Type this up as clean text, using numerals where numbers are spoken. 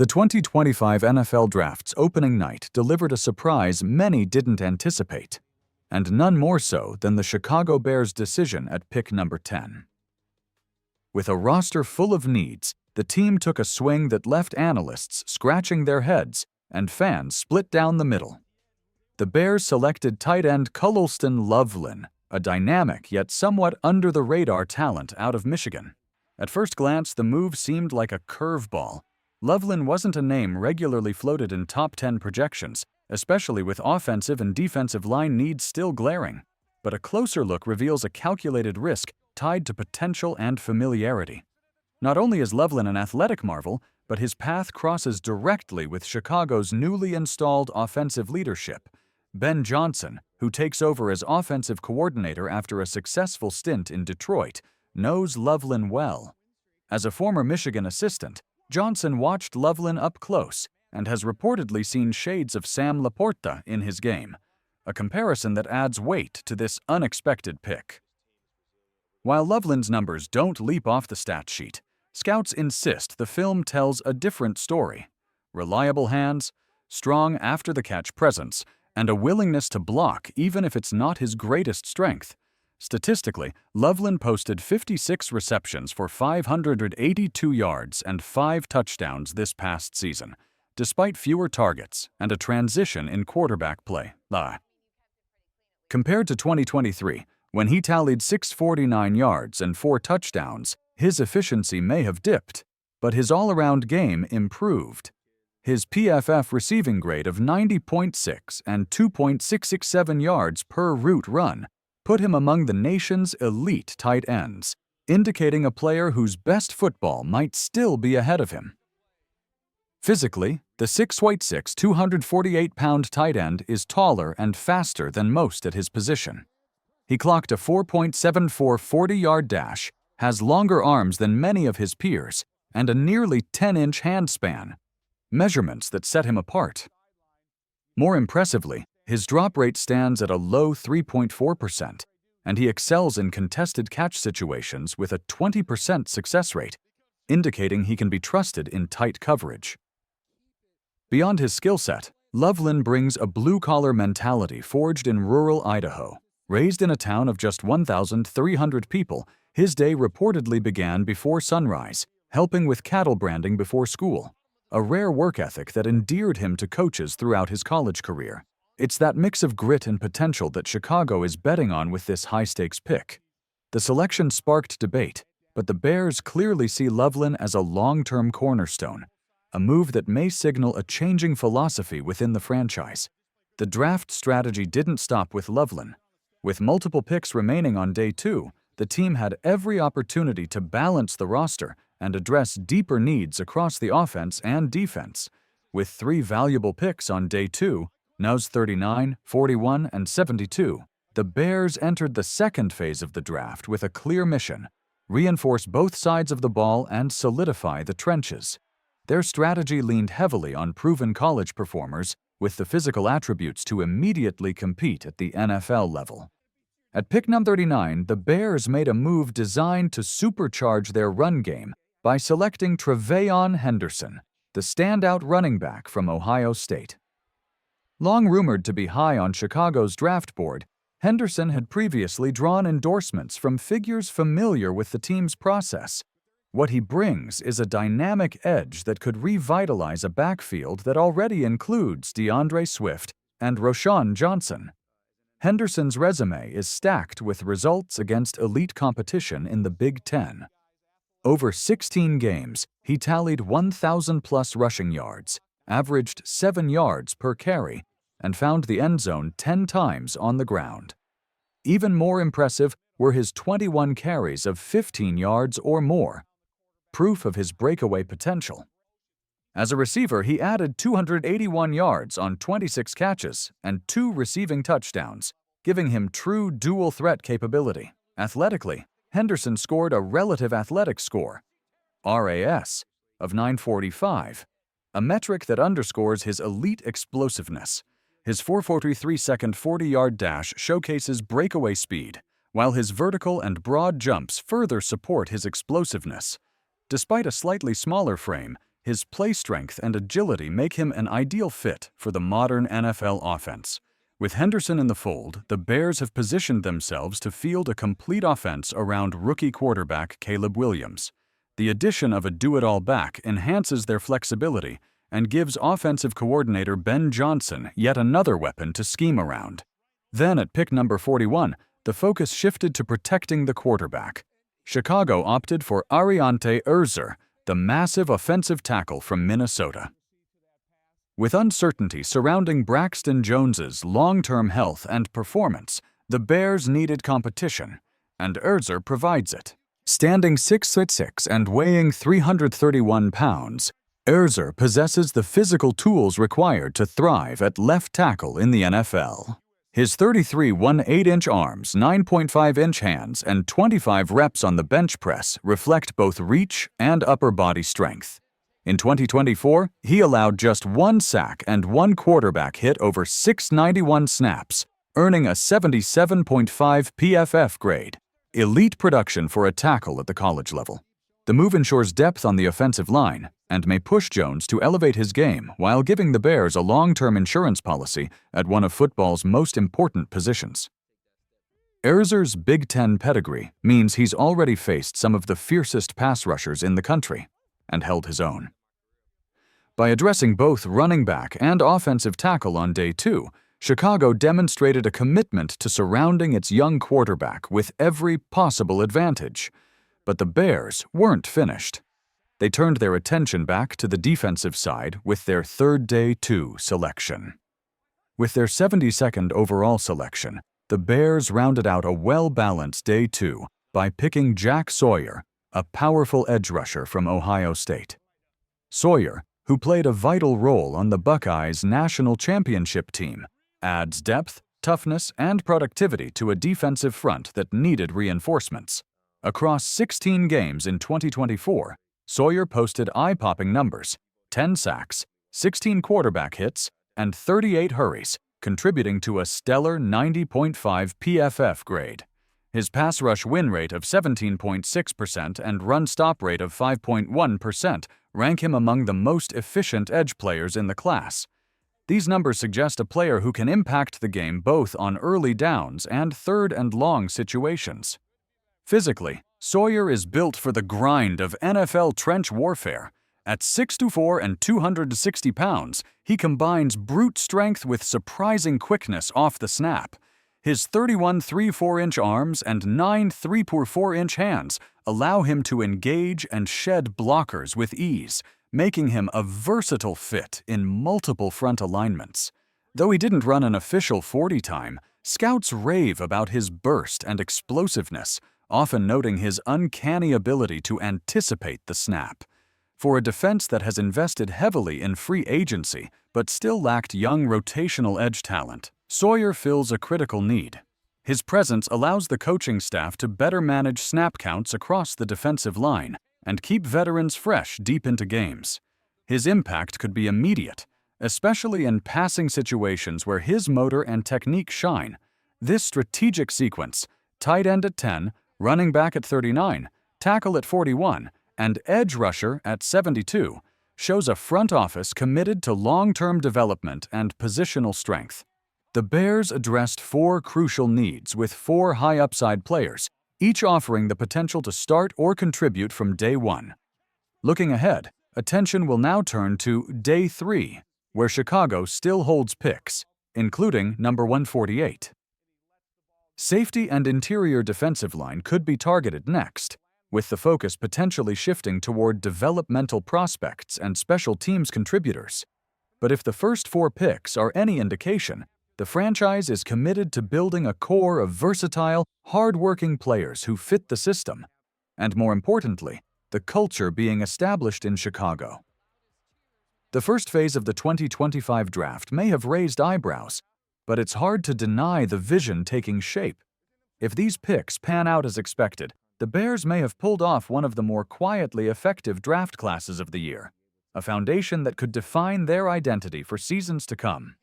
The 2025 NFL Draft's opening night delivered a surprise many didn't anticipate, and none more so than the Chicago Bears' decision at pick number 10. With a roster full of needs, the team took a swing that left analysts scratching their heads and fans split down the middle. The Bears selected tight end Colston Loveland, a dynamic yet somewhat under-the-radar talent out of Michigan. At first glance, the move seemed like a curveball. Loveland wasn't a name regularly floated in top 10 projections, especially with offensive and defensive line needs still glaring. But a closer look reveals a calculated risk tied to potential and familiarity. Not only is Loveland an athletic marvel, but his path crosses directly with Chicago's newly installed offensive leadership. Ben Johnson, who takes over as offensive coordinator after a successful stint in Detroit, knows Loveland well. As a former Michigan assistant, Johnson watched Loveland up close and has reportedly seen shades of Sam Laporta in his game, a comparison that adds weight to this unexpected pick. While Loveland's numbers don't leap off the stat sheet, scouts insist the film tells a different story. Reliable hands, strong after-the-catch presence, and a willingness to block even if it's not his greatest strength. Statistically, Loveland posted 56 receptions for 582 yards and 5 touchdowns this past season, despite fewer targets and a transition in quarterback play. Compared to 2023, when he tallied 649 yards and 4 touchdowns, his efficiency may have dipped, but his all-around game improved. His PFF receiving grade of 90.6 and 2.667 yards per route run put him among the nation's elite tight ends, indicating a player whose best football might still be ahead of him. Physically, the 6'6", 248-pound tight end is taller and faster than most at his position. He clocked a 4.74 40-yard dash, has longer arms than many of his peers, and a nearly 10-inch handspan, measurements that set him apart. More impressively, his drop rate stands at a low 3.4%, and he excels in contested catch situations with a 20% success rate, indicating he can be trusted in tight coverage. Beyond his skill set, Loveland brings a blue-collar mentality forged in rural Idaho. Raised in a town of just 1,300 people, his day reportedly began before sunrise, helping with cattle branding before school, a rare work ethic that endeared him to coaches throughout his college career. It's that mix of grit and potential that Chicago is betting on with this high-stakes pick. The selection sparked debate, but the Bears clearly see Loveland as a long-term cornerstone, a move that may signal a changing philosophy within the franchise. The draft strategy didn't stop with Loveland. With multiple picks remaining on day 2, the team had every opportunity to balance the roster and address deeper needs across the offense and defense. With 3 valuable picks on day 2, Nose 39, 41, and 72, the Bears entered the second phase of the draft with a clear mission: reinforce both sides of the ball and solidify the trenches. Their strategy leaned heavily on proven college performers with the physical attributes to immediately compete at the NFL level. At pick number 39, the Bears made a move designed to supercharge their run game by selecting TreVeyon Henderson, the standout running back from Ohio State. Long rumored to be high on Chicago's draft board, Henderson had previously drawn endorsements from figures familiar with the team's process. What he brings is a dynamic edge that could revitalize a backfield that already includes DeAndre Swift and Roschon Johnson. Henderson's resume is stacked with results against elite competition in the Big Ten. Over 16 games, he tallied 1,000-plus rushing yards, averaged 7 yards per carry, and found the end zone 10 times on the ground. Even more impressive were his 21 carries of 15 yards or more, proof of his breakaway potential. As a receiver, he added 281 yards on 26 catches and 2 receiving touchdowns, giving him true dual-threat capability. Athletically, Henderson scored a relative athletic score, RAS, of 945, a metric that underscores his elite explosiveness. His 4.43-second 40-yard dash showcases breakaway speed, while his vertical and broad jumps further support his explosiveness. Despite a slightly smaller frame, His play strength and agility make him an ideal fit for the modern NFL offense. With Henderson in the fold, the Bears have positioned themselves to field a complete offense around rookie quarterback Caleb Williams. The addition of a do-it-all back enhances their flexibility and gives offensive coordinator Ben Johnson yet another weapon to scheme around. Then at pick number 41, the focus shifted to protecting the quarterback. Chicago opted for Aireontae Ersery, the massive offensive tackle from Minnesota. With uncertainty surrounding Braxton Jones's long-term health and performance, the Bears needed competition, and Ersery provides it. Standing 6'6" and weighing 331 pounds, Ersery possesses the physical tools required to thrive at left tackle in the NFL. His 33 1/8-inch arms, 9.5-inch hands, and 25 reps on the bench press reflect both reach and upper body strength. In 2024, he allowed just 1 sack and 1 quarterback hit over 691 snaps, earning a 77.5 PFF grade. Elite production for a tackle at the college level. The move ensures depth on the offensive line and may push Jones to elevate his game while giving the Bears a long-term insurance policy at one of football's most important positions. Ersery's Big Ten pedigree means he's already faced some of the fiercest pass rushers in the country and held his own. By addressing both running back and offensive tackle on day 2, Chicago demonstrated a commitment to surrounding its young quarterback with every possible advantage. But the Bears weren't finished. They turned their attention back to the defensive side with their third day 2 selection. With their 72nd overall selection, the Bears rounded out a well-balanced day 2 by picking Jack Sawyer, a powerful edge rusher from Ohio State. Sawyer, who played a vital role on the Buckeyes' national championship team, adds depth, toughness, and productivity to a defensive front that needed reinforcements. Across 16 games in 2024, Sawyer posted eye-popping numbers: 10 sacks, 16 quarterback hits, and 38 hurries, contributing to a stellar 90.5 PFF grade. His pass rush win rate of 17.6% and run-stop rate of 5.1% rank him among the most efficient edge players in the class. These numbers suggest a player who can impact the game both on early downs and third and long situations. Physically, Sawyer is built for the grind of NFL trench warfare. At 6'4" and 260 pounds, he combines brute strength with surprising quickness off the snap. His 31 3/4-inch arms and 9 3/4-inch hands allow him to engage and shed blockers with ease, making him a versatile fit in multiple front alignments. Though he didn't run an official 40 time, scouts rave about his burst and explosiveness, often noting his uncanny ability to anticipate the snap. For a defense that has invested heavily in free agency but still lacked young rotational edge talent, Sawyer fills a critical need. His presence allows the coaching staff to better manage snap counts across the defensive line and keep veterans fresh deep into games. His impact could be immediate, especially in passing situations where his motor and technique shine. This strategic sequence, tight end at 10, running back at 39, tackle at 41, and edge rusher at 72, shows a front office committed to long-term development and positional strength. The Bears addressed 4 crucial needs with 4 high-upside players, each offering the potential to start or contribute from day 1. Looking ahead, attention will now turn to day 3, where Chicago still holds picks, including number 148. Safety and interior defensive line could be targeted next, with the focus potentially shifting toward developmental prospects and special teams contributors. But if the first 4 picks are any indication, the franchise is committed to building a core of versatile, hard-working players who fit the system, and more importantly, the culture being established in Chicago. The first phase of the 2025 draft may have raised eyebrows, but it's hard to deny the vision taking shape. If these picks pan out as expected, the Bears may have pulled off one of the more quietly effective draft classes of the year, a foundation that could define their identity for seasons to come.